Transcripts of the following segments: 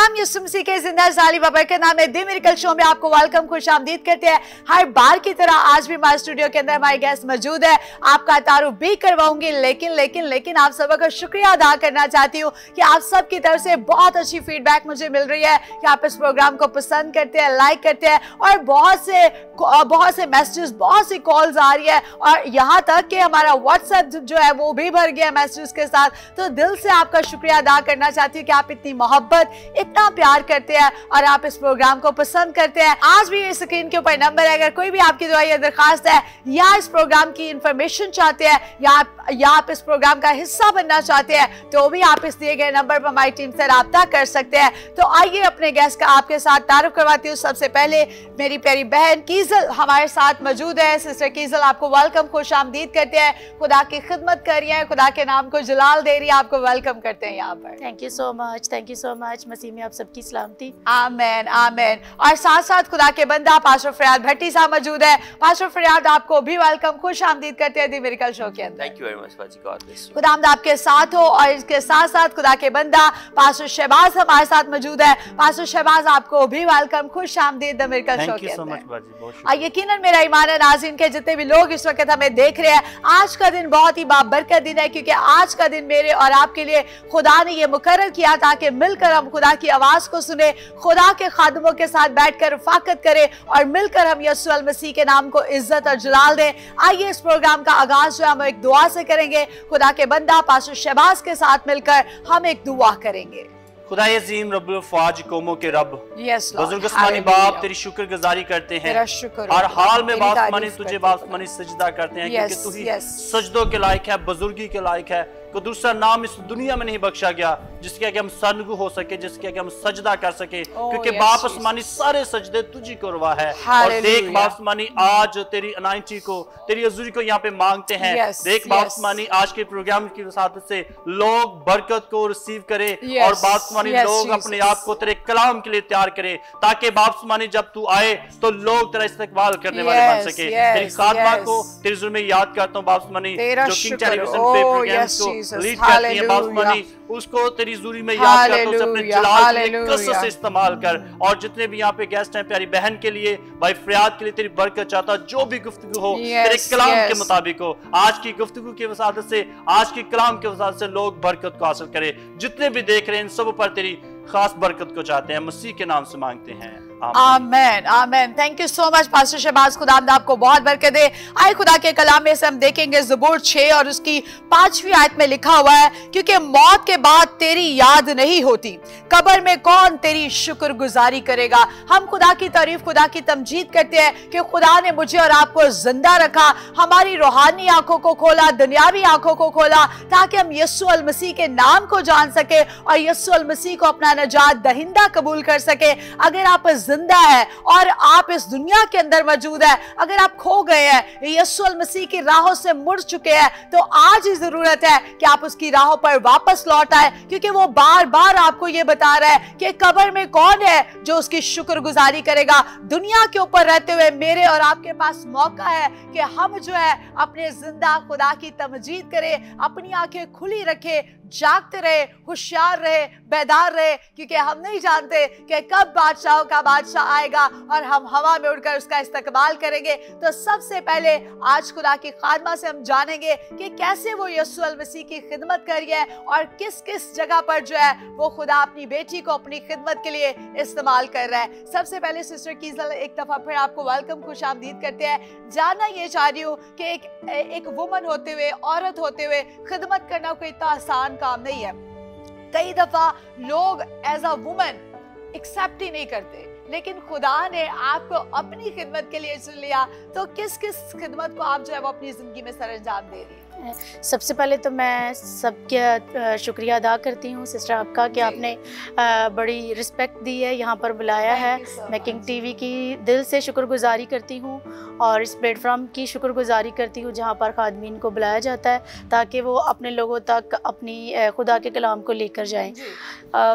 Programme यीशु मसीह के जिंदा साली बाबर के नाम दी मेरिकल शो में आपको वेलकम खुशामदीद करते हैं। हर बार की तरह आज भी हमारे स्टूडियो के अंदर हमारे गेस्ट मौजूद है। आपका तारुफ भी करवाऊंगी, लेकिन आप सबका शुक्रिया अदा करना चाहती हूँ कि आप सबकी तरफ से बहुत अच्छी फीडबैक मुझे मिल रही है कि आप इस प्रोग्राम को पसंद करते हैं, लाइक करते हैं और बहुत से मैसेजेस, बहुत सी कॉल्स आ रही है और यहाँ तक कि हमारा व्हाट्सएप जो है वो भी भर गया मैसेजेस के साथ। तो दिल से आपका शुक्रिया अदा करना चाहती हूँ कि आप इतनी मोहब्बत, इतना प्यार करते हैं और आप इस प्रोग्राम को पसंद करते हैं। आज भी ये स्क्रीन के ऊपर नंबर है, अगर कोई भी आपकी दुआ या दरखास्त है या इस प्रोग्राम की इंफॉर्मेशन चाहते हैं या आप इस प्रोग्राम का हिस्सा बनना चाहते हैं तो भी आप इस दिए गए नंबर पर हमारी टीम से राब्ता कर सकते हैं। तो आइए अपने गेस्ट का आपके साथ तारुफ करवाती हूँ। सबसे पहले मेरी प्यारी बहन कीजल हमारे साथ मौजूद है। सिस्टर कीजल, आपको वेलकम, खुश आमदीद करते हैं। खुदा की खिदमत कर रही है, खुदा के नाम को जलाल दे रही है, आपको वेलकम करते हैं यहाँ पर। Thank you so much. मसीह में आप सबकी सलामती। आमीन आमीन। और साथ साथ खुदा के बंदा पास्टर फरियाद भट्टी साहब मौजूद है। पास्टर फरियाद, आपको भी वेलकम, खुश आमदीद करते हैं दी मेरिकल शो के अंदर। थैंक यू वेरी मच बाजी, गॉड ब्लेस यू। खुदावंद आपके साथ हो। और इसके साथ साथ खुदा के बंदा पास्टर शहबाज हमारे साथ मौजूद है। पास्टर शहबाज, आपको भी वेलकम, खुश आमदीद द मिरेकल शो के अंदर। यकीनन मेरा ईमान है नाज़रीन के जितने भी लोग इस वक्त हमें देख रहे हैं, आज का दिन बहुत ही बाबरकत दिन है क्योंकि आज का दिन मेरे और आपके लिए खुदा ने ये मुकर्रर किया ताकि मिलकर हम खुदा की आवाज को सुने, खुदा के खादमों के साथ बैठकर रफाकत करें और मिलकर हम यीशु अल मसीह के नाम को इज्जत और जलाल दें। आइए इस प्रोग्राम का आगाज जो हम एक दुआ से करेंगे। खुदा के बंदा पास्टर शहबाज के साथ मिलकर हम एक दुआ करेंगे। खुदा अज़ीम रब्बुल फ़ाज कौमों के रब, बुजुर्ग आसमानी बाप, तेरी शुक्रगुजारी करते हैं और हाल में बाप आसमानी तुझे बाप आसमानी सजदा करते हैं क्योंकि तू ही सजदों के लायक है, बुजुर्गी के लायक है। कोई दूसरा नाम इस दुनिया में नहीं बख्शा गया जिसके आगे हम सरगु हो सके, जिसके आगे हम सजदा कर सके, क्योंकि बाप आसमानी सारे सजदे तुझी को रवा है। और देख बाप आसमानी आज तेरी अनाइंटी को, तेरी हजूरी को यहाँ पे मांगते हैं। देख बाप आसमानी आज के प्रोग्राम की वसात से लोग बरकत को रिसीव करे और बाप आसमानी लोग अपने आप को तेरे कलाम के लिए तैयार करे ताकि बाप आसमानी जब तू आए तो लोग तेरा इस्तकबाल करने वाले बन सके। तेरी खादमा को तेरी हजूर में याद करता हूँ बाप आसमानी जो किंग टेलीविजन पे प्रोग्राम्स को लीड करती है बाप आसमानी, उसको तेरी हजूरी में याद कर, तो अपने जलाल के लिए कसरत से इस्तेमाल कर। और जितने भी यहाँ पे गेस्ट हैं, प्यारी बहन के लिए, भाई फरियाद के लिए तेरी बरकत चाहता, जो भी गुफ्तगू हो तेरे कलाम के मुताबिक हो। आज की गुफ्तगू की वसादत से, आज की कलाम के वसादत से लोग बरकत को हासिल करें। जितने भी देख रहे हैं इन सब पर तेरी खास बरकत को चाहते हैं, मसीह के नाम से मांगते हैं, आमीन आमीन। Thank you so much pastor Shahbaz, खुदा आपको बहुत बरकत दे। आए खुदा के कलाम में से हम देखेंगे ज़बूर 6 और उसकी 5वीं आयत में लिखा हुआ है, क्योंकि मौत के बाद तेरी याद नहीं होती, कब्र में कौन तेरी शुक्रगुजारी करेगा। हम खुदा की तारीफ, खुदा की तमजीद करते हैं कि खुदा ने मुझे और आपको जिंदा रखा, हमारी रूहानी आंखों को खोला, दुनियावी आंखों को खोला, ताकि हम यीशु अल मसीह के नाम को जान सके और यीशु अल मसीह को अपना नजात दहिंदा कबूल कर सके। अगर आप जिंदा है और आप इस दुनिया के अंदर मौजूद है, अगर आप खो गए हैं, यीशु अल मसीह की राहों से मुड़ चुके हैं, तो आज ही जरूरत है कि आप उसकी राहों पर वापस लौट आए, क्योंकि वो बार बार आपको ये बता रहा है कि कब्र में कौन है जो उसकी शुक्रगुजारी करेगा। दुनिया के ऊपर रहते हुए मेरे और आपके पास मौका है कि हम जो है अपने जिंदा खुदा की तमजीद करें, अपनी आंखें खुली रखे, जागते रहे, होशियार रहे, बेदार रहे, क्योंकि हम नहीं जानते कि कब बादशाहों का बादशाह आएगा और हम हवा में उड़कर उसका इस्तकबाल करेंगे। तो सबसे पहले आज खुदा की खादमा से हम जानेंगे कि कैसे वो यीशु अल मसीह की खिदमत कर रही है और किस किस जगह पर जो है वो खुदा अपनी बेटी को अपनी खिदमत के लिए इस्तेमाल कर रहा है। सबसे पहले सिस्टर कीजल, एक दफा फिर आपको वेलकम, खुश आमदीद करते हैं। जानना ये चाह रही हूँ कि एक वुमन होते हुए, औरत होते हुए खिदमत करना कोई इतना आसान काम नहीं है। कई दफा लोग एज अ वुमन एक्सेप्ट ही नहीं करते, लेकिन खुदा ने आपको अपनी खिदमत के लिए चुन लिया। तो किस किस खिदमत को आप जो है वो अपनी जिंदगी में सरअंजाम दे रही हैं? सबसे पहले तो मैं सबका शुक्रिया अदा करती हूँ सिस्टर आपका कि आपने बड़ी रिस्पेक्ट दी है, यहाँ पर बुलाया है। मैं किंग टीवी की दिल से शुक्रगुजारी करती हूँ और इस प्लेटफॉर्म की शुक्रगुजारी करती हूँ जहाँ पर खादमीन को बुलाया जाता है ताकि वो अपने लोगों तक अपनी खुदा के कलाम को लेकर जाएं।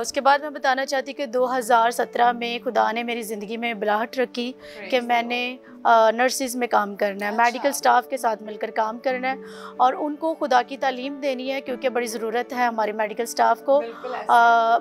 उसके बाद मैं बताना चाहती कि 2017 में खुदा ने मेरी ज़िंदगी में बिलाहट रखी कि मैंने नर्सिस में काम करना है, मेडिकल स्टाफ के साथ मिलकर काम करना है और उनको खुदा की तालीम देनी है, क्योंकि बड़ी ज़रूरत है हमारे मेडिकल स्टाफ को।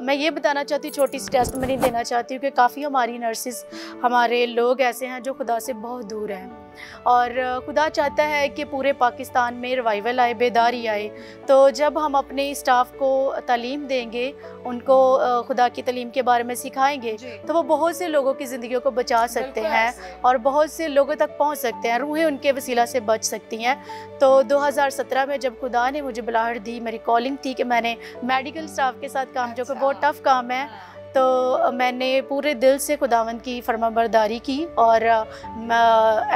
मैं ये बताना चाहती हूँ, छोटी सी टेस्ट में नहीं देना चाहती हूँ कि काफ़ी हमारी नर्सिस, हमारे लोग ऐसे हैं जो खुदा से बहुत दूर हैं और खुदा चाहता है कि पूरे पाकिस्तान में रिवाइवल आए, बेदारी आए। तो जब हम अपने स्टाफ को तालीम देंगे, उनको खुदा की तालीम के बारे में सिखाएंगे, तो वो बहुत से लोगों की ज़िंदगियों को बचा सकते हैं और बहुत से लोगों तक पहुंच सकते हैं, रूहें उनके वसीला से बच सकती हैं। तो 2017 में जब खुदा ने मुझे बुलाहट दी, मेरी कॉलिंग थी कि मैंने मेडिकल स्टाफ के साथ काम, जो कि बहुत टफ़ काम है, तो मैंने पूरे दिल से खुदावंद की फरमाबरदारी की और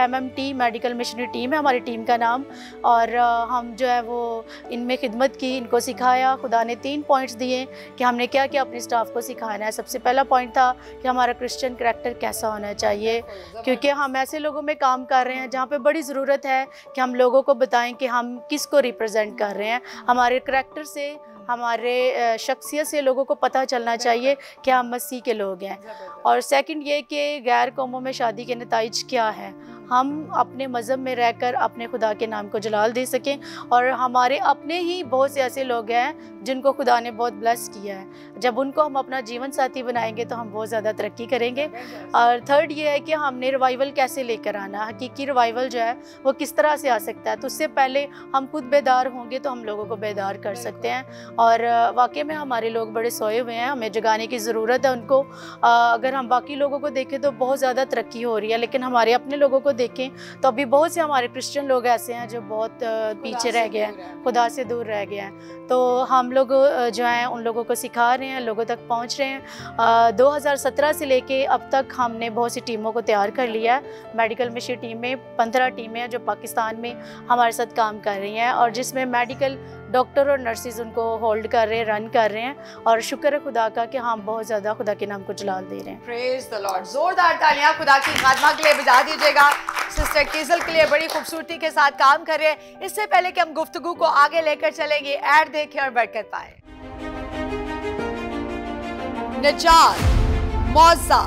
MMT मेडिकल मिशनरी टीम है हमारी टीम का नाम, और हम जो है वो इनमें खिदमत की, इनको सिखाया। खुदा ने 3 पॉइंट्स दिए कि हमने क्या क्या अपने स्टाफ को सिखाना है। सबसे पहला पॉइंट था कि हमारा क्रिश्चियन करैक्टर कैसा होना चाहिए, क्योंकि हम ऐसे लोगों में काम कर रहे हैं जहाँ पे बड़ी ज़रूरत है कि हम लोगों को बताएं कि हम किसको रिप्रेजेंट कर रहे हैं। हमारे करैक्टर से, हमारे शख्सियत से लोगों को पता चलना चाहिए कि हम मसीह के लोग हैं। और सेकंड ये कि गैर कौमों में शादी के नताइज क्या है, हम अपने मज़हब में रहकर अपने खुदा के नाम को जलाल दे सकें। और हमारे अपने ही बहुत से ऐसे लोग हैं जिनको खुदा ने बहुत ब्लेस किया है, जब उनको हम अपना जीवन साथी बनाएंगे तो हम बहुत ज़्यादा तरक्की करेंगे। और थर्ड ये है कि हमने रिवाइवल कैसे लेकर आना, हकीकी रिवाइवल जो है वो किस तरह से आ सकता है। तो उससे पहले हम खुद बेदार होंगे तो हम लोगों को बेदार कर सकते हैं। और वाकई में हमारे लोग बड़े सोए हुए हैं, हमें जगाने की ज़रूरत है उनको। अगर हम बाकी लोगों को देखें तो बहुत ज़्यादा तरक्की हो रही है, लेकिन हमारे अपने लोगों को देखें तो अभी बहुत से हमारे क्रिश्चियन लोग ऐसे हैं जो बहुत पीछे रह गए हैं, खुदा से दूर रह गए हैं। तो हम लोग जो हैं उन लोगों को सिखा रहे हैं, लोगों तक पहुंच रहे हैं। 2017 से लेके अब तक हमने बहुत सी टीमों को तैयार कर लिया है। मेडिकल मिशन टीम में 15 टीमें हैं जो पाकिस्तान में हमारे साथ काम कर रही हैं, और जिसमें मेडिकल डॉक्टर और नर्सिस उनको होल्ड कर रहे हैं, रन कर रहे हैं। और शुक्र है खुदा का कि हम बहुत ज़्यादा खुदा के नाम को जलाल दे रहे हैं। Praise the Lord. जोरदार तालियां खुदा की खादमा के लिए बजा दीजिएगा। सिस्टर कीज़ल के लिए बड़ी खूबसूरती के साथ काम कर रहे हैं। इससे पहले कि हम गुफ्तगू को आगे लेकर चलेंगे, ऐड देखें और बरकत पाए। निजात, मौजा,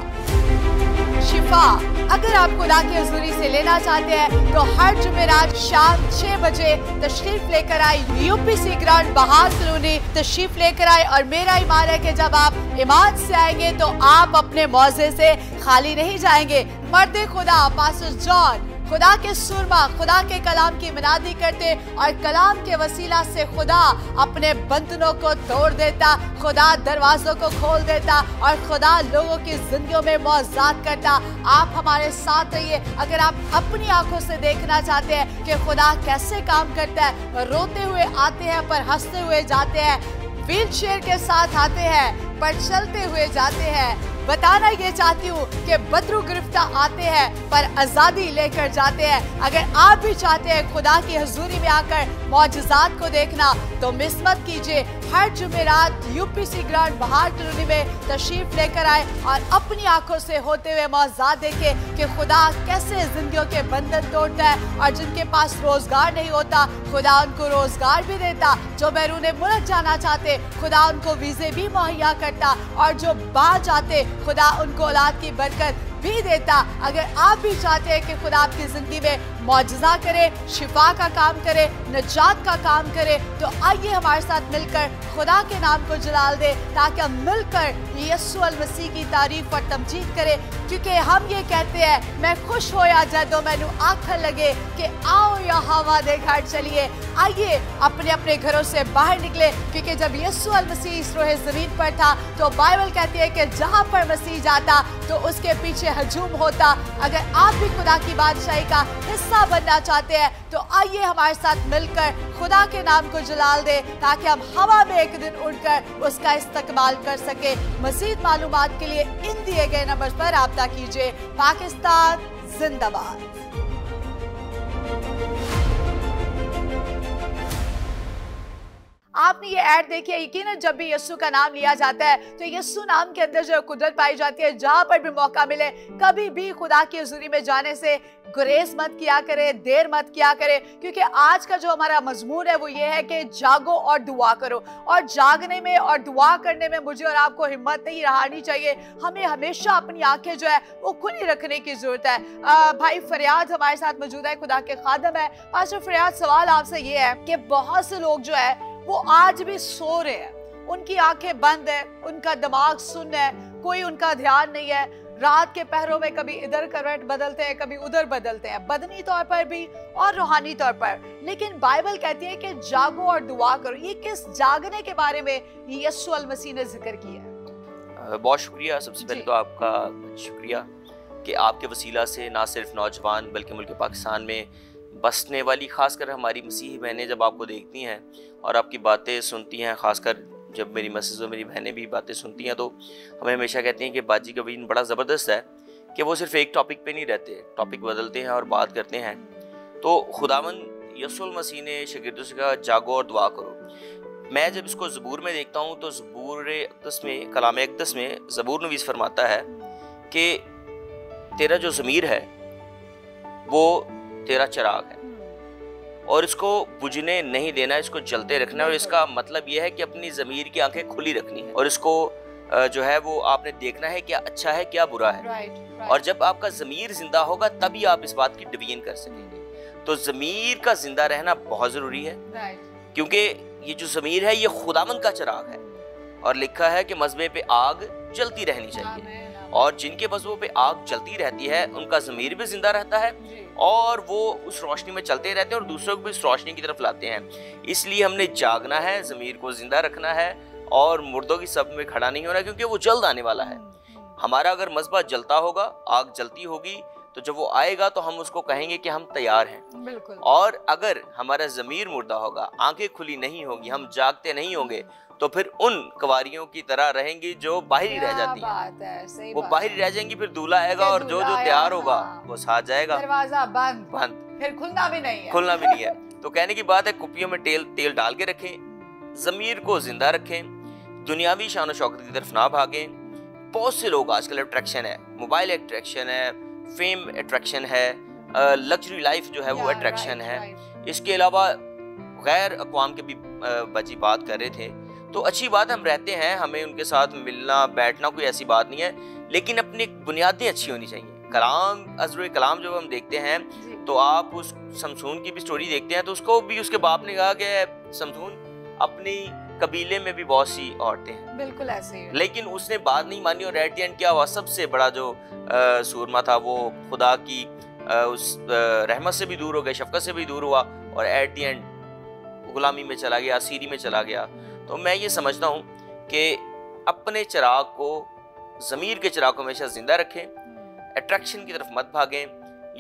शिफा अगर आप खुदा की हुजूरी से लेना चाहते हैं तो हर जुमेरात शाम 6 बजे तशरीफ लेकर आए, UPC ग्राउंड बहार कॉलोनी तशरीफ लेकर आए। और मेरा ईमान है कि जब आप ईमान से आएंगे तो आप अपने मौजे से खाली नहीं जाएंगे। मर्द खुदा पास्टर जॉन खुदा के सुरमा, खुदा के कलाम की मनादी करते और कलाम के वसीला से खुदा अपने बंधनों को तोड़ देता, खुदा दरवाजों को खोल देता और खुदा लोगों की जिंदगियों में मौजूद करता। आप हमारे साथ रहिए। अगर आप अपनी आंखों से देखना चाहते हैं कि खुदा कैसे काम करता है, रोते हुए आते हैं पर हंसते हुए जाते हैं, व्हील चेयर के साथ आते हैं पर चलते हुए जाते हैं, बताना ये चाहती हूँ कि बदरू गिरफ्तार आते हैं पर आजादी लेकर जाते हैं। अगर आप भी चाहते हैं खुदा की हुजूरी में आकर मौजज़ात को देखना तो मिस मत कीजिए। हर जुमेरात UPC ग्राउंड बहार कॉलोनी में तशरीफ लेकर आए और अपनी आंखों से होते हुए मौजज़ात देखें कि खुदा कैसे जिंदगियों के बंधन तोड़ता है। और जिनके पास रोजगार नहीं होता खुदा उनको रोजगार भी देता, जो बैरून मुल्क जाना चाहते खुदा उनको वीजे भी मुहैया करता, और जो बाहर जाते खुदा उनको औलाद की बरकत भी देता। अगर आप भी चाहते हैं कि खुदा आपकी जिंदगी में मौजज़ा करे, शिफा का काम करे, निजात का काम करे, तो आइए हमारे साथ मिलकर खुदा के नाम को जलाल दे, ताकि हम मिलकर यीशु अल मसीह की तारीफ और तमजीद करें। क्योंकि हम ये कहते हैं, मैं खुश होया जदों मैनू आखर लगे कि आओ या हवा दे घर चलिए। आइए अपने अपने घरों से बाहर निकले, क्योंकि जब यीशु अल मसीह इस रोहे ज़मीन पर था तो बाइबल कहती है कि जहाँ पर मसीह जाता तो उसके पीछे हजूम होता। अगर आप भी खुदा की बादशाही का हिस्सा बनना चाहते हैं तो आइए हमारे साथ मिलकर खुदा के नाम को जलाल दे, ताकि हम हवा में एक दिन उड़कर उसका इस्तेमाल कर सके। मज़ीद मालूमात के लिए इन दिए गए नंबर पर राब्ता कीजिए। पाकिस्तान जिंदाबाद। आपने ये ऐड देखी है, यकीनन जब भी यीशु का नाम लिया जाता है तो यीशु नाम के अंदर जो कुदरत पाई जाती है। जहां पर भी मौका मिले कभी भी खुदा की हुजूरी में जाने से गुरेज मत किया करे, देर मत किया करे, क्योंकि आज का जो हमारा मजमून है वो ये है कि जागो और दुआ करो। और जागने में और दुआ करने में मुझे और आपको हिम्मत नहीं हारनी चाहिए। हमें हमेशा अपनी आंखें जो है वो खुली रखने की जरूरत है। भाई फरियाद हमारे साथ मौजूद है, खुदा के खादम है। पास्टर फरियाद, सवाल आपसे ये है कि बहुत से लोग जो है वो आज भी सो रहे हैं, उनकी आंखें बंद है, उनका दिमाग सुन्न है, कोई उनका ध्यान नहीं है। रात के पहरों में कभी इधर करवट बदलते हैं, कभी उधर बदलते हैं, बदनी तौर पर भी और रूहानी तौर पर। लेकिन बाइबल कहती है कि जागो और दुआ करो। ये किस जागने के बारे में यीशु अल मसीह ने जिक्र किया है? बहुत शुक्रिया। सबसे पहले तो आपका शुक्रिया कि आपके वसीला से ना सिर्फ नौजवान बल्कि मुल्क पाकिस्तान में बसने वाली खासकर हमारी मसीही बहनें जब आपको देखती हैं और आपकी बातें सुनती हैं, खासकर जब मेरी मिसेस और मेरी बहनें भी बातें सुनती हैं तो हमें हमेशा कहती हैं कि बाजी का बीन बड़ा ज़बरदस्त है कि वो सिर्फ एक टॉपिक पे नहीं रहते, टॉपिक बदलते हैं और बात करते हैं। तो खुदावंद यीशु मसीह ने शागिर्दों से कहा जागो और दुआ करो। मैं जब इसको ज़बूर में देखता हूँ तो ज़बूर अक़दस में, कलाम अक़दस में ज़बूर नवीस फरमाता है कि तेरा जो ज़मीर है वो तेरा चिराग है और इसको बुझने नहीं देना, इसको जलते रखना है। और इसका मतलब यह है कि अपनी ज़मीर की आंखें खुली रखनी है और इसको जो है वो आपने देखना है क्या अच्छा है क्या बुरा है। और जब आपका ज़मीर जिंदा होगा तभी आप इस बात की डिवीजन कर सकेंगे। तो ज़मीर का जिंदा रहना बहुत ज़रूरी है क्योंकि ये जो ज़मीर है ये खुदावंद का चिराग है और लिखा है कि मज़बे पे आग जलती रहनी चाहिए। और जिनके मज़बों पे आग जलती रहती है उनका ज़मीर भी जिंदा रहता है और वो उस रोशनी में चलते रहते हैं और दूसरों को भी उस रोशनी की तरफ लाते हैं। इसलिए हमने जागना है, ज़मीर को जिंदा रखना है और मुर्दों की सब में खड़ा नहीं होना, क्योंकि वो जल्द आने वाला है। हमारा अगर मज़बा जलता होगा, आग जलती होगी, तो जब वो आएगा तो हम उसको कहेंगे कि हम तैयार हैं। बिल्कुल। और अगर हमारा ज़मीर मुर्दा होगा, आंखें खुली नहीं होगी, हम जागते नहीं होंगे, तो फिर उन कवारियों की तरह रहेंगी जो बाहरी रह जाती हैं। वो बाहरी रह जाएंगी, फिर दूल्हा आएगा और जो जो तैयार होगा वो साथ जाएगा, दरवाजा बंद, फिर खुलना भी नहीं है। तो कहने की बात है कुपियों में तेल डाल के रखें, ज़मीर को जिंदा रखें, दुनियावी शान शौकत की तरफ ना भागें। बहुत से लोग आजकल अट्रैक्शन है, मोबाइल अट्रैक्शन है, फेम अट्रैक्शन है, लग्जरी लाइफ जो है वो अट्रैक्शन है। इसके अलावा गैर अक़वाम के भी बची बात कर रहे थे, तो अच्छी बात, हम रहते हैं, हमें उनके साथ मिलना बैठना कोई ऐसी बात नहीं है, लेकिन अपनी बुनियादें अच्छी होनी चाहिए। कलाम, अज़रुल कलाम जब हम देखते हैं तो आप उस शमसून की भी स्टोरी देखते हैं तो उसको भी उसके बाप ने कहा कि शमसून अपनी कबीले में भी बहुत सी औरतें हैं, बिल्कुल ऐसे ही, लेकिन उसने बात नहीं मानी और एट द एंड क्या हुआ, सबसे बड़ा जो सूरमा था वो खुदा की उस रहमत से भी दूर हो गया, शफकत से भी दूर हुआ और एट द एंड गुलामी में चला गया, सीरी में चला गया। तो मैं ये समझता हूँ कि अपने चिराग को, ज़मीर के चिराग को हमेशा जिंदा रखें, अट्रैक्शन की तरफ मत भागें,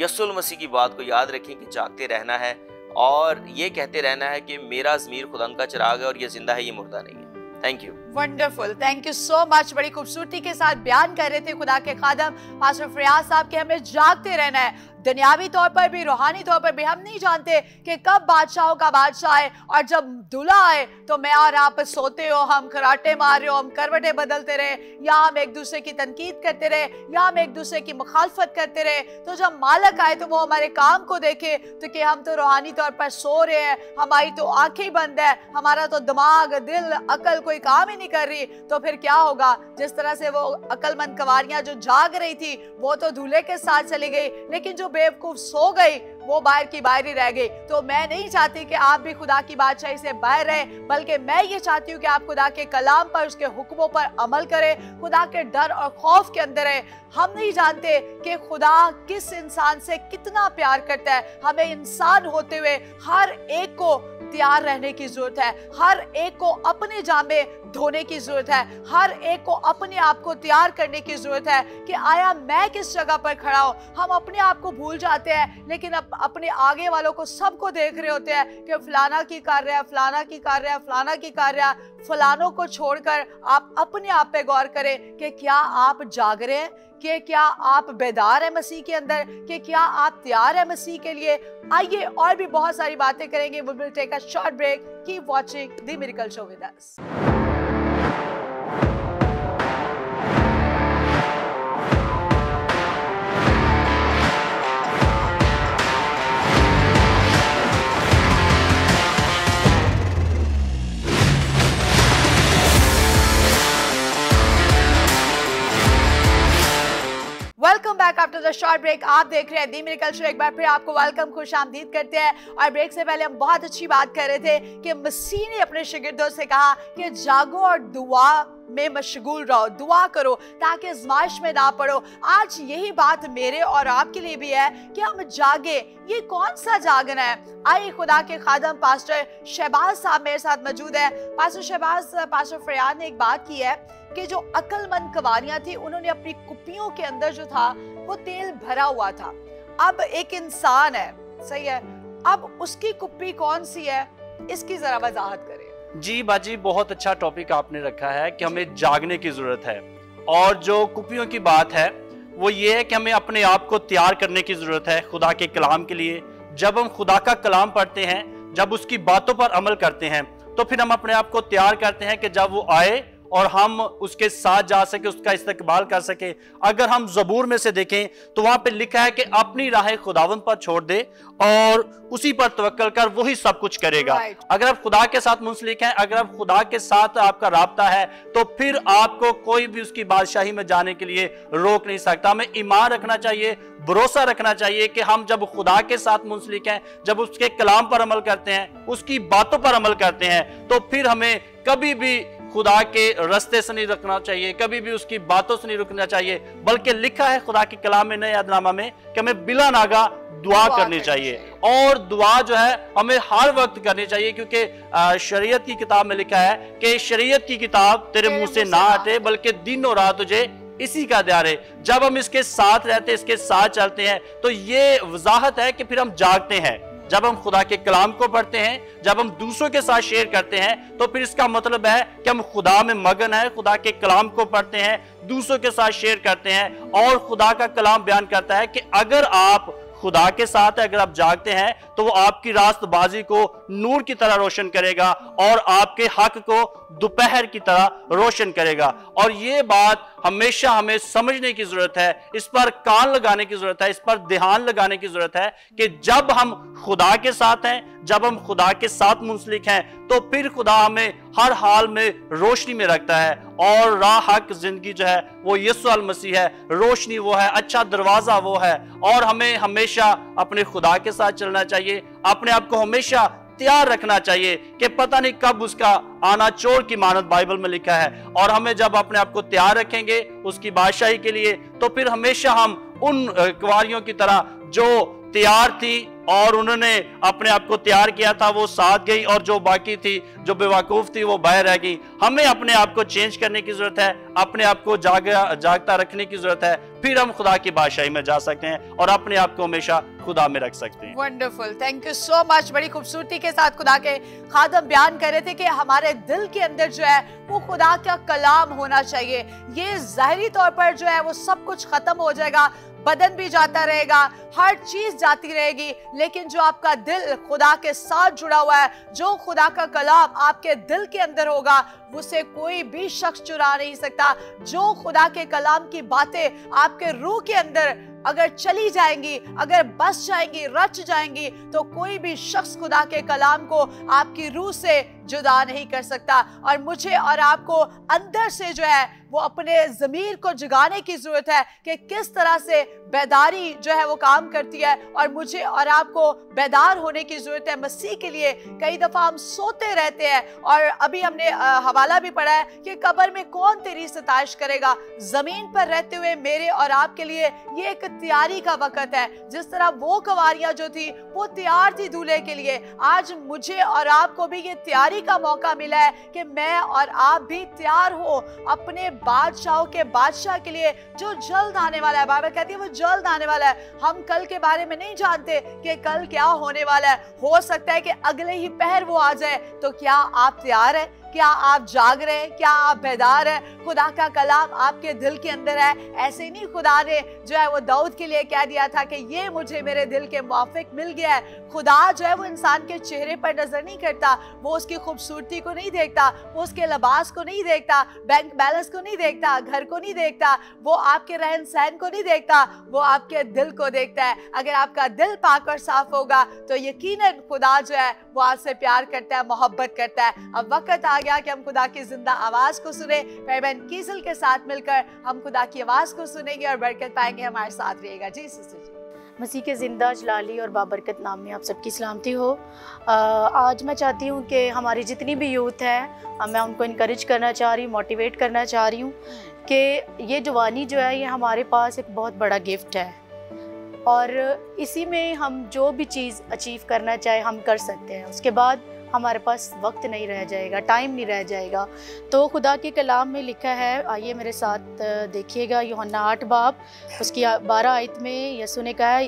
यीशु मसीह की बात को याद रखें कि जागते रहना है और ये कहते रहना है कि मेरा ज़मीर खुदा का चिराग है और ये जिंदा है, ये मुर्दा नहीं है। Thank you. Wonderful, thank you so much. बड़ी खूबसूरती के साथ बयान कर रहे थे खुदा के खादम पास्टर फरियाद साहब के हमें जागते रहना है, दुनियावी तौर पर भी रूहानी तौर पर भी। हम नहीं जानते कि कब बादशाहों का बादशाह आए और जब दूल्हा आए तो मैं और आप सोते हो, हम खराटे मार रहे हो, हम करवटें बदलते रहे, या हम एक दूसरे की तनकीद करते रहे, या हम एक दूसरे की मुखालफत करते रहे। तो जब मालिक आए तो वो हमारे काम को देखे तो कि हम तो रूहानी तौर पर सो रहे हैं, हमारी तो आंखें बंद है, हमारा तो दिमाग, दिल, अकल कोई काम ही नहीं कर रही, तो फिर क्या होगा? जिस तरह से वो अकलमंद कवारियां जो जाग रही थी वो तो दूल्हे के साथ चली गई, लेकिन जो बेवकूफ सो गई वो बाहर की बाहर ही रह गई। तो मैं नहीं चाहती कि आप भी खुदा की बादशाही से बाहर रहे, बल्कि मैं ये चाहती हूँ कि आप खुदा के कलाम पर, उसके हुक्मों पर अमल करें, खुदा के डर और खौफ के अंदर है। हम नहीं जानते कि खुदा किस इंसान से कितना प्यार करता है। हमें इंसान होते हुए हर एक को तैयार रहने की जरूरत है, हर एक को अपने जामे धोने की जरूरत है, हर एक को अपने आप को तैयार करने की जरूरत है कि आया मैं किस जगह पर खड़ा हूं। हम अपने आप को भूल जाते हैं, लेकिन अपने आगे वालों को सबको देख रहे होते हैं कि फलाना की कर रहा है, फलाना की कर रहा है, फलाना की कर रहा है। फलानों को छोड़कर आप अपने आप पे गौर करें कि क्या आप जाग रहे हैं, कि क्या आप बेदार है मसीह के अंदर, कि क्या आप तैयार है मसीह के लिए। आइए और भी बहुत सारी बातें करेंगे। We will take a short break. Keep watching The Miracle Show with us. Welcome back after the short break. आप देख रहे हैं दी मिरेकल शो। एक बार फिर आपको वेलकम, खुश आमदीद करते हैं। और ब्रेक से पहले हम बहुत अच्छी बात कर रहे थे कि मसीह ने अपने शागिर्दों से कहा कि जागो और दुआ में मशगूल रहो, दुआ करो ताकि आज़माइश में ना पड़ो। आज यही बात मेरे और आपके लिए भी है कि हम जागे। ये कौन सा जागना है? आइए खुदा के खादम पास्टर शहबाज साहब मेरे साथ मौजूद है। पास्टर शहबाज, पास्टर फरियाद ने एक बात की है कि जो अक्लमंद कवारियां थी उन्होंने अपनी कुप्पियों के अंदर जो था वो तेल भरा हुआ था। अब एक इंसान है, सही है, अब उसकी कुप्पी कौन सी है, इसकी जरा वजाहत करें। जी बाजी, बहुत अच्छा टॉपिक आपने रखा है कि हमें जागने की जरूरत है। और जो कुप्पियों की बात है वो ये है कि हमें अपने आप को तैयार करने की जरूरत है खुदा के कलाम के लिए। जब हम खुदा का कलाम पढ़ते हैं, जब उसकी बातों पर अमल करते हैं, तो फिर हम अपने आप को तैयार करते हैं कि जब वो आए और हम उसके साथ जा सके, उसका इस्तकबाल कर सके। अगर हम ज़बूर में से देखें तो वहां पे लिखा है कि अपनी राहें खुदावंद पर छोड़ दे और उसी पर तवक्कल कर, वही सब कुछ करेगा। अगर आप खुदा के साथ मुंसलिक हैं, अगर आप खुदा के साथ आपका राब्ता है, तो फिर आपको कोई भी उसकी बादशाही में जाने के लिए रोक नहीं सकता। हमें ईमान रखना चाहिए, भरोसा रखना चाहिए कि हम जब खुदा के साथ मुंसलिक हैं, जब उसके कलाम पर अमल करते हैं, उसकी बातों पर अमल करते हैं, तो फिर हमें कभी भी खुदा के रास्ते से नहीं रुकना चाहिए, कभी भी उसकी बातों से नहीं रुकना चाहिए। बल्कि लिखा है खुदा के कलाम में, नए अहदनामा में, कि हमें बिला नागा दुआ करनी चाहिए। और दुआ जो है हमें हर वक्त करनी चाहिए, क्योंकि शरीयत की किताब में लिखा है कि शरीयत की किताब तेरे मुंह से ना हटे, बल्कि दिन और रात तुझे इसी का ध्यान है। जब हम इसके साथ रहते, इसके साथ चलते हैं, तो ये वजाहत है कि फिर हम जागते हैं। जब हम खुदा के कलाम को पढ़ते हैं, जब हम दूसरों के साथ शेयर करते हैं, तो फिर इसका मतलब है कि हम खुदा में मगन है, खुदा के कलाम को पढ़ते हैं, दूसरों के साथ शेयर करते हैं। और खुदा का कलाम बयान करता है कि अगर आप खुदा के साथ है, अगर आप जागते हैं, तो वो आपकी रास्तबाजी को नूर की तरह रोशन करेगा और आपके हक को दोपहर की तरह रोशन करेगा। और ये बात हमेशा हमें समझने की जरूरत है, इस पर कान लगाने की जरूरत है, इस पर ध्यान लगाने की जरूरत है कि जब हम खुदा के साथ हैं, जब हम खुदा के साथ मुंसलिक हैं, तो फिर खुदा हमें हर हाल में रोशनी में रखता है। और राह हक जिंदगी जो है वो यीशु अल मसीह है, रोशनी वो है, अच्छा दरवाजा वो है। और हमें हमेशा अपने खुदा के साथ चलना चाहिए, अपने आप को हमेशा तैयार रखना चाहिए कि पता नहीं कब उसका आना चोर की मानद बाइबल में लिखा है। और हमें जब अपने आप को तैयार रखेंगे उसकी बादशाही के लिए, तो फिर हमेशा हम उन कुंवारियों की तरह जो तैयार थी और उन्होंने अपने आप को तैयार किया था, वो साथ गई, और जो बाकी थी, जो बेवकूफ थी, वो बाहर रह गई। हमें अपने आप को चेंज करने की जरूरत है, अपने आप को जागता रखने की जरूरत है, फिर हम खुदा की बादशाही में जा सकते हैं और अपने आप को हमेशा खुदा में रख सकते हैं। Wonderful, thank you so much. बड़ी खूबसूरती के साथ खुदा के खादम बयान कर रहे थे कि हमारे दिल के अंदर जो है वो खुदा का कलाम होना चाहिए। ये जाहिरी तौर पर जो है वो सब कुछ खत्म हो जाएगा, बदन भी जाता रहेगा, हर चीज जाती रहेगी, लेकिन जो आपका दिल खुदा के साथ जुड़ा हुआ है, जो खुदा का कलाम आपके दिल के अंदर होगा, उसे कोई भी शख्स चुरा नहीं सकता। जो खुदा के कलाम की बातें आपके रूह के अंदर अगर चली जाएंगी, अगर बस जाएंगी, रच जाएंगी, तो कोई भी शख्स खुदा के कलाम को आपकी रूह से जुदा नहीं कर सकता। और मुझे और आपको अंदर से जो है वो अपने ज़मीर को जगाने की जरूरत है कि किस तरह से बेदारी जो है वो काम करती है, और मुझे और आपको बेदार होने की जरूरत है मसीह के लिए। कई दफा हम सोते रहते हैं, और अभी हमने हवाला भी पढ़ा है कि कब्र में कौन तेरी सताइश करेगा। जमीन पर रहते हुए मेरे और आपके लिए ये एक तैयारी का वक्त है। जिस तरह वो कवारियां जो थी वो तैयार थी दूल्हे के लिए, आज मुझे और आपको भी ये तैयारी का मौका मिला है कि मैं और आप भी तैयार हो अपने बादशाहों के बादशाह के लिए जो जल्द आने वाला है। बाइबल कहती है वो जल्द आने वाला है। हम कल के बारे में नहीं जानते कि कल क्या होने वाला है, हो सकता है कि अगले ही पहर वो आ जाए। तो क्या आप तैयार हैं? क्या आप जाग रहे हैं? क्या आप बेदार हैं? खुदा का कलाम आपके दिल के अंदर है। ऐसे नहीं खुदा ने जो है वो दाऊद के लिए कह दिया था कि ये मुझे मेरे दिल के मुआफिक मिल गया है। खुदा जो है वो इंसान के चेहरे पर नजर नहीं करता, वो उसकी खूबसूरती को नहीं देखता, वो उसके लिबास को नहीं देखता, बैंक बैलेंस को नहीं देखता, घर को नहीं देखता, वो आपके रहन सहन को नहीं देखता, वो आपके दिल को देखता है। अगर आपका दिल पाक और साफ होगा तो यकीनन खुदा जो है वो आपसे प्यार करता है, मोहब्बत करता है। अब वक्त आ गया कि हम खुदा की जिंदा आवाज को सुने। बहन कीसल के साथ मिलकर हम खुदा की आवाज को सुनेंगे और बरकत पाएंगे। हमारे साथ रहिएगा। जी सिस्टर जी। मसीह के ज़िंदा जलाली और बाबरकत नाम में आप सबकी सलामती हो। आज मैं चाहती हूँ कि हमारी जितनी भी यूथ है, मैं उनको इनकरेज करना चाह रही हूँ, मोटिवेट करना चाह रही हूँ कि ये जवानी जो है ये हमारे पास एक बहुत बड़ा गिफ्ट है और इसी में हम जो भी चीज़ अचीव करना चाहे हम कर सकते हैं। उसके बाद हमारे पास वक्त नहीं रह जाएगा, टाइम नहीं रह जाएगा। तो खुदा के कलाम में लिखा है, आइए मेरे साथ देखिएगा, यूहन्ना 8 बाब उसकी 12 आयत में यीशु ने कहा,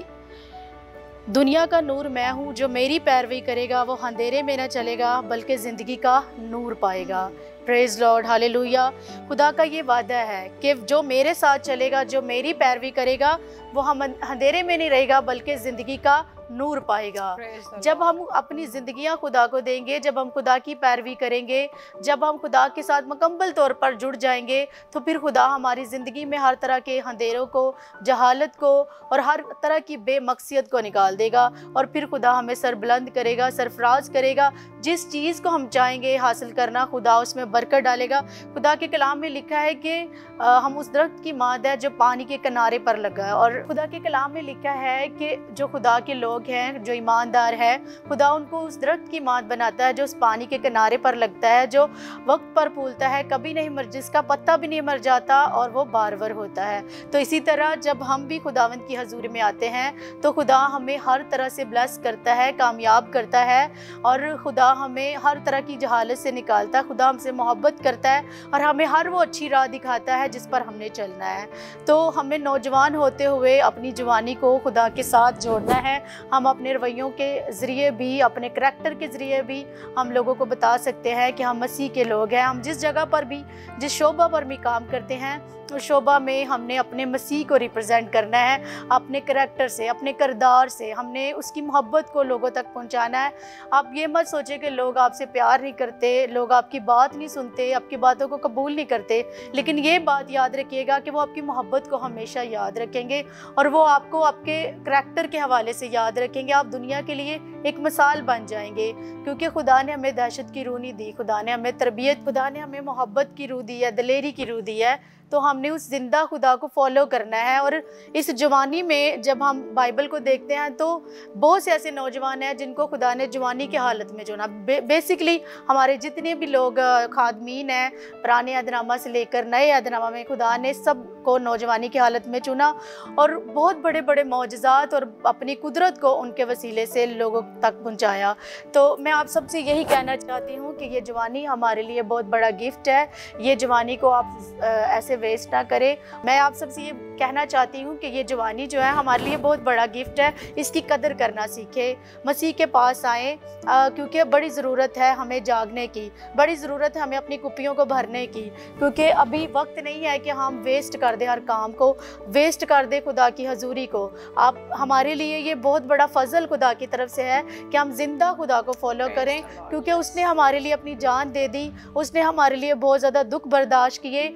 दुनिया का नूर मैं हूँ, जो मेरी पैरवी करेगा वो अंधेरे में न चलेगा बल्कि ज़िंदगी का नूर पाएगा। Praise Lord, hallelujah. खुदा का ये वादा है कि जो मेरे साथ चलेगा, जो मेरी पैरवी करेगा वो हम अंधेरे में नहीं रहेगा बल्कि ज़िंदगी का नूर पाएगा। जब हम अपनी ज़िंदगियां खुदा को देंगे, जब हम खुदा की पैरवी करेंगे, जब हम खुदा के साथ मुकम्मल तौर पर जुड़ जाएंगे तो फिर खुदा हमारी ज़िंदगी में हर तरह के अंधेरों को, जहालत को और हर तरह की बेमकसदियत को निकाल देगा और फिर खुदा हमें सरबुलंद करेगा, सरफराज करेगा। जिस चीज़ को हम चाहेंगे हासिल करना, खुदा उसमें बरकत डालेगा। खुदा के कलाम में लिखा है कि हम उस दरख्त की माद है जो पानी के किनारे पर लगा है। और खुदा के कलाम में लिखा है कि जो खुदा के लोग हैं, जो ईमानदार है, खुदा उनको उस दरख्त की माद बनाता है जो उस पानी के किनारे पर लगता है, जो वक्त पर फूलता है, कभी नहीं मर, जिसका पत्ता भी नहीं मर जाता और वो बारवर होता है। तो इसी तरह जब हम भी खुदावंद की हजूरी में आते हैं तो खुदा हमें हर तरह से ब्लेस करता है, कामयाब करता है और खुदा हमें हर तरह की जहालत से निकालता है। खुदा हमसे मोहब्बत करता है और हमें हर वो अच्छी राह दिखाता है जिस पर हमने चलना है। तो हमें नौजवान होते हुए अपनी जवानी को खुदा के साथ जोड़ना है। हम अपने रवैयों के ज़रिए भी, अपने करैक्टर के ज़रिए भी हम लोगों को बता सकते हैं कि हम मसीह के लोग हैं। हम जिस जगह पर भी, जिस शोबा पर भी काम करते हैं, उस शोबा में हमने अपने मसीह को रिप्रेजेंट करना है। अपने करैक्टर से, अपने किरदार से हमने उसकी मोहब्बत को लोगों तक पहुंचाना है। आप ये मत सोचें कि लोग आपसे प्यार नहीं करते, लोग आपकी बात नहीं सुनते, आपकी बातों को कबूल नहीं करते, लेकिन ये बात याद रखिएगा कि वो आपकी मोहब्बत को हमेशा याद रखेंगे और वो आपको आपके करैक्टर के हवाले से याद रखेंगे। आप दुनिया के लिए एक मिसाल बन जाएंगे क्योंकि खुदा ने हमें दहशत की रूह नहीं दी, खुदा ने हमें तरबियत, खुदा ने हमें मोहब्बत की रूह दी है, दिलेरी की रूह दी है। तो हमने उस जिंदा खुदा को फॉलो करना है। और इस जवानी में जब हम बाइबल को देखते हैं तो बहुत से ऐसे नौजवान हैं जिनको खुदा ने जवानी की हालत में चुना। बेसिकली हमारे जितने भी लोग खादमीन हैं, पुराने अहदनामा से लेकर नए अहदनामा में खुदा ने सबको नौजवानी की हालत में चुना और बहुत बड़े बड़े मौजज़ात और अपनी कुदरत को उनके वसीले से लोगों तक पहुँचाया। तो मैं आप सबसे यही कहना चाहती हूँ कि ये जवानी हमारे लिए बहुत बड़ा गिफ्ट है। ये जवानी को आप ऐसे वेस्ट ना करें। मैं आप सबसे ये कहना चाहती हूँ कि ये जवानी जो है हमारे लिए बहुत बड़ा गिफ्ट है, इसकी कदर करना सीखें, मसीह के पास आएँ क्योंकि बड़ी ज़रूरत है हमें जागने की, बड़ी ज़रूरत है हमें अपनी कुप्पियों को भरने की, क्योंकि अभी वक्त नहीं है कि हम वेस्ट कर दें, हर काम को वेस्ट कर दें खुदा की हजूरी को। आप हमारे लिए ये बहुत बड़ा फजल खुदा की तरफ से है कि हम जिंदा खुदा को फॉलो करें क्योंकि उसने हमारे लिए अपनी जान दे दी, उसने हमारे लिए बहुत ज़्यादा दुख बर्दाश्त किए,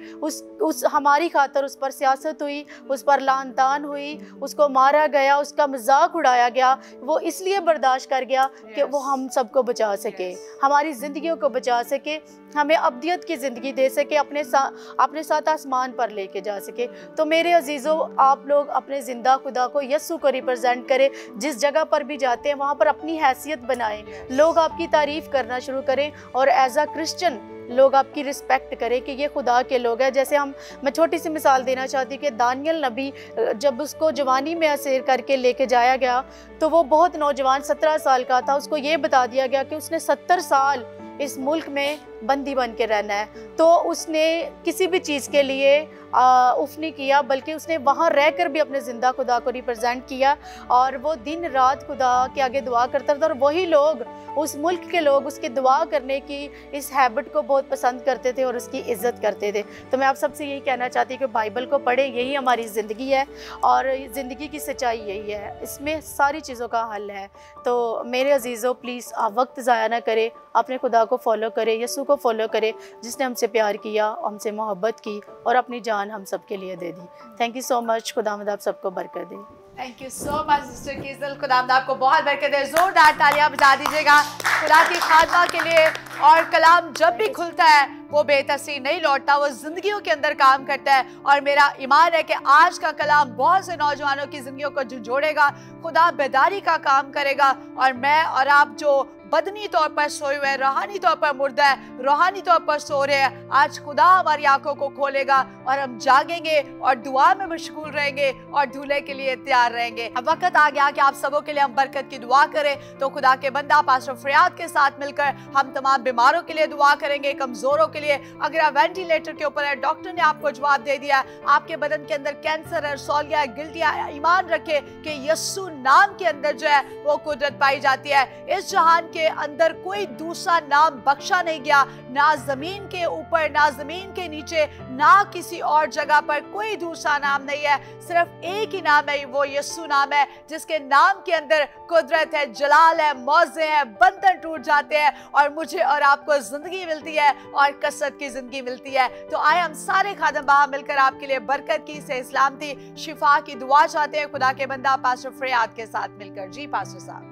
उस हमारी खातर उस पर सियासत हुई, उस पर लानतान हुई, उसको मारा गया, उसका मजाक उड़ाया गया। वो इसलिए बर्दाश्त कर गया कि वो हम सबको बचा सके, हमारी ज़िंदगियों को बचा सके, हमें अब्दियत की ज़िंदगी दे सके, अपने साथ आसमान पर लेके जा सके। तो मेरे अजीज़ों, आप लोग अपने ज़िंदा खुदा को, यस्सु को रिप्रेजेंट करें। जिस जगह पर भी जाते हैं वहाँ पर अपनी हैसियत बनाएं, लोग आपकी तारीफ़ करना शुरू करें और एज अ क्रिश्चियन लोग आपकी रिस्पेक्ट करें कि ये खुदा के लोग हैं। जैसे मैं छोटी सी मिसाल देना चाहती हूँ कि दानियल नबी जब उसको जवानी में असीर करके लेके जाया गया तो वो बहुत नौजवान 17 साल का था। उसको ये बता दिया गया कि उसने 70 साल इस मुल्क में बंदी बन के रहना है। तो उसने किसी भी चीज़ के लिए उफ नहीं किया, बल्कि उसने वहाँ रहकर भी अपने ज़िंदा खुदा को रिप्रेजेंट किया और वो दिन रात खुदा के आगे दुआ करता था। और वही लोग, उस मुल्क के लोग, उसकी दुआ करने की इस हैबिट को बहुत पसंद करते थे और उसकी इज़्ज़त करते थे। तो मैं आप सबसे यही कहना चाहती हूँ कि बाइबल को पढ़ें, यही हमारी ज़िंदगी है और ज़िंदगी की सच्चाई यही है, इसमें सारी चीज़ों का हल है। तो मेरे अजीज़ों, प्लीज़ आप वक्त ज़ाया ना करें, अपने खुदा को फॉलो करें, यसू को फॉलो करें जिसने हमसे प्यार किया, हमसे मोहब्बत की और अपनी जान हम सब के लिए दे दी। Thank you so much. खुदावंद आप सबको बरकत दे। Thank you so much sister कीज़ल, खुदावंद आपको बहुत बरकत दे। जोरदार तालियां बजा दीजिएगा खुदा की खादमा के लिए। और कलाम जब भी खुलता है वो बेतसी नहीं लौटता, वो जिंदगियों के अंदर काम करता है। और मेरा ईमान है कि आज का कलाम बहुत से नौजवानों की जिंदगियों को जोड़ेगा, खुदा बेदारी का काम करेगा। और मैं और आप जो बदनी तौर पर सोए हुए, रूहानी तौर पर मुर्दा है, रूहानी तौर पर सो रहे हैं, आज खुदा हमारी आंखों को खोलेगा और हम जागेंगे और दुआ में मशगूल रहेंगे और दूल्हे के लिए तैयार रहेंगे। अब वक्त आ गया कि आप सबों के लिए हम बरकत की दुआ करें। तो खुदा के बंदा पास्टर फरियाद के साथ मिलकर हम तमाम बीमारों के लिए दुआ करेंगे, कमजोरों के लिए। अगर आप वेंटिलेटर के ऊपर है, डॉक्टर ने आपको जवाब दे दिया, आपके बदन के अंदर कैंसर है, सोलिया, गिल्टिया, ईमान रखे कि यस्सु नाम के अंदर जो है वो कुदरत पाई जाती है। इस जहान के अंदर कोई दूसरा नाम बख्शा नहीं गया, ना जमीन के ऊपर, ना जमीन के नीचे, ना किसी और जगह पर कोई दूसरा नाम नहीं है। सिर्फ एक ही नाम है, वो यस्सु नाम है, जिसके नाम के अंदर कुदरत है, जलाल है, मौजे है, बंधन टूट जाते हैं और मुझे और आपको जिंदगी मिलती है और कसरत की जिंदगी मिलती है। तो आए हम सारे खादम बाह मिलकर आपके लिए बरकत की, से सलामती, शिफा की दुआ चाहते हैं खुदा के बंदा पास्टर फरियाद के साथ मिलकर। जी पास्टर साहब।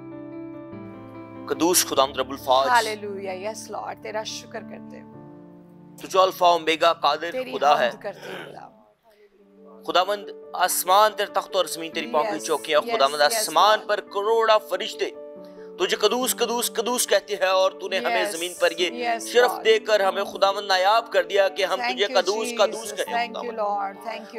कदूस खुदावंद रब्बुल फाज, हालेलुया, यस लॉर्ड, तेरा शुक्र करते हैं। तू जो अल्फा ओमेगा कादिर खुदा है। खुदावंद आसमान तेरे तख्त और ज़मीन तेरी पाँव की चौकियां। खुदावंद आसमान पर करोड़ा फरिश्ते तुझे कदूस कदूस कदूस कहते हैं और तूने हमें जमीन पर ये शर्फ देकर हमें खुदावंद नायाब कर दिया कि हम तुझे कदूस कदूस कहें।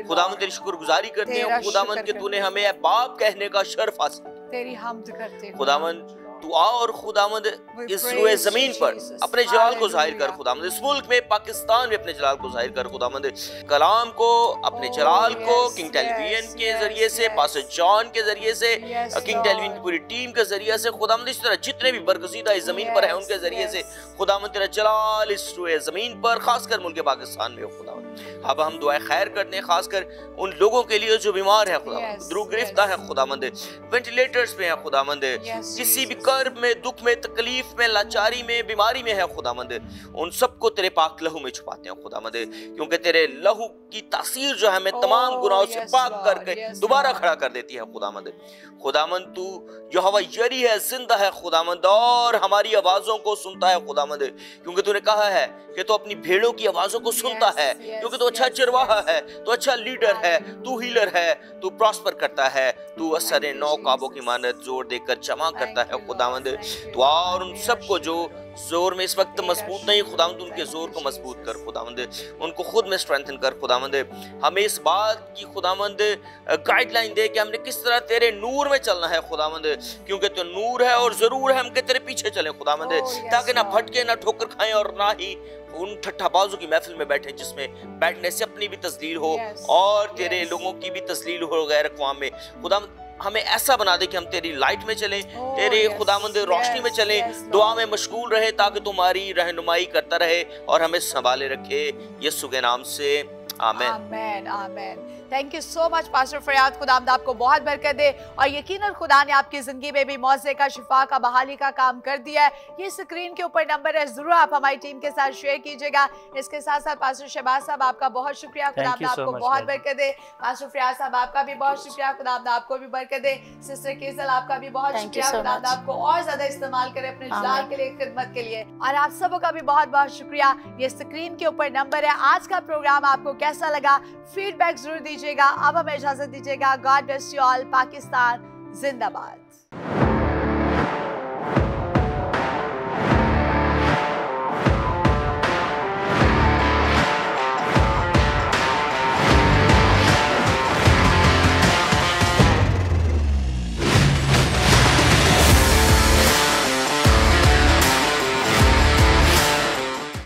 खुदावंद तेरी शुक्रगुजारी करते हैं खुदावंद कि तूने हमें बाप कहने का शर्फ हासिल, तेरी हम्द करते हैं खुदावंद। तू आ और खुदावंद इस रुए जमीन पर अपने जलाल को जाहिर कर खुदावंद, इस मुल्क में पाकिस्तान में अपने जलाल को जाहिर कर खुदावंद। कलाम को, अपने जलाल को किंग टेलीविजन के जरिए से, पास्टर जॉन के जरिए से, किंग टेलीविजन की पूरी टीम के जरिए से खुदावंद, इस तरह जितने भी बरगज़ीदा इस जमीन पर है उनके जरिए से खुदावंद तेरा जलाल इस रुए जमीन पर, खासकर मुल्क पाकिस्तान में हो खुदावंद। अब हम दुआ खैर करते हैं खासकर उन लोगों के लिए जो बीमार है खुदावंद, दुर्गिरफ्ता है खुदावंद, वेंटिलेटर्स पे है खुदावंद, किसी भी कर्ब में, दुख में, तकलीफ में, लाचारी में, बीमारी में है खुदावंद, उन सबको तेरे पाक लहू में छुपाते हैं खुदावंद, क्योंकि तेरे लहू की तासीर जो है हमें तमाम गुनाहों से पाक करके दोबारा खड़ा कर देती है खुदावंद। खुदावंद तू यहोवा यरी है, जिंदा है खुदावंद और हमारी आवाजों को सुनता है खुदावंद, क्योंकि तूने कहा है कि तू अपनी भेड़ों की आवाजों को सुनता है, क्योंकि तू अच्छा चरवाहा है, तू अच्छा लीडर है, तू हीलर है, तू प्रॉस्पर करता है, तू असर नौ काबों की मानत जोर देकर जमा करता है खुदावंद। तू और उन सबको जो जोर में इस वक्त मजबूत नहीं खुदावंद, उनके जोर को मजबूत कर खुदावंद, उनको खुद में स्ट्रेंथन कर खुदावंद। हमें इस बात की खुदावंद गाइडलाइन दे कि हमने किस तरह तेरे नूर में चलना है खुदावंद, क्योंकि तू नूर है और जरूर है हम के तेरे पीछे चलें खुदावंद, ताकि ना भटके, ना ठोकर खाएं और ना ही उन ठट्ठाबाजों की महफिल में बैठे जिसमें बैठने से अपनी भी तस्लील हो और तेरे लोगों की भी तस्लील हो गैर अक़वाम में। खुदावंद हमें ऐसा बना दे कि हम तेरी लाइट में चलें, तेरे खुदावंद रोशनी में चलें, दुआ में मशगूल रहे ताकि तुम्हारी रहनुमाई करता रहे और हमें संभाले रखे, यीशु के नाम से आमीन आमीन आमीन। Thank you so much pastor फरियाद, खुदावंद आपको बहुत बरकत दे और यकीनन खुदा ने आपकी जिंदगी में भी मौजे का, शिफा का, बहाली का काम कर दिया है। ये स्क्रीन के ऊपर नंबर है, जरूर आप हमारी टीम के साथ शेयर कीजिएगा। इसके साथ साथ पास्टर शहबाज साहब आपका बहुत शुक्रिया, खुदावंद आपको बहुत बरकत दे। पास्टर फरियाद साहब आपका भी बहुत शुक्रिया, खुदावंद आपको भी बरकत दे। सिस्टर कीज़ल आपका भी बहुत शुक्रिया, खुदावंद आपको और ज्यादा इस्तेमाल करे अपने जलाल के लिए, खिदमत के लिए। और आप सबों का भी बहुत बहुत शुक्रिया। ये स्क्रीन के ऊपर नंबर है। आज का प्रोग्राम आपको कैसा लगा, फीडबैक जरूर दीजिएगा। अब हमें इजाजत दीजिएगा। God bless you all. Pakistan जिंदाबाद।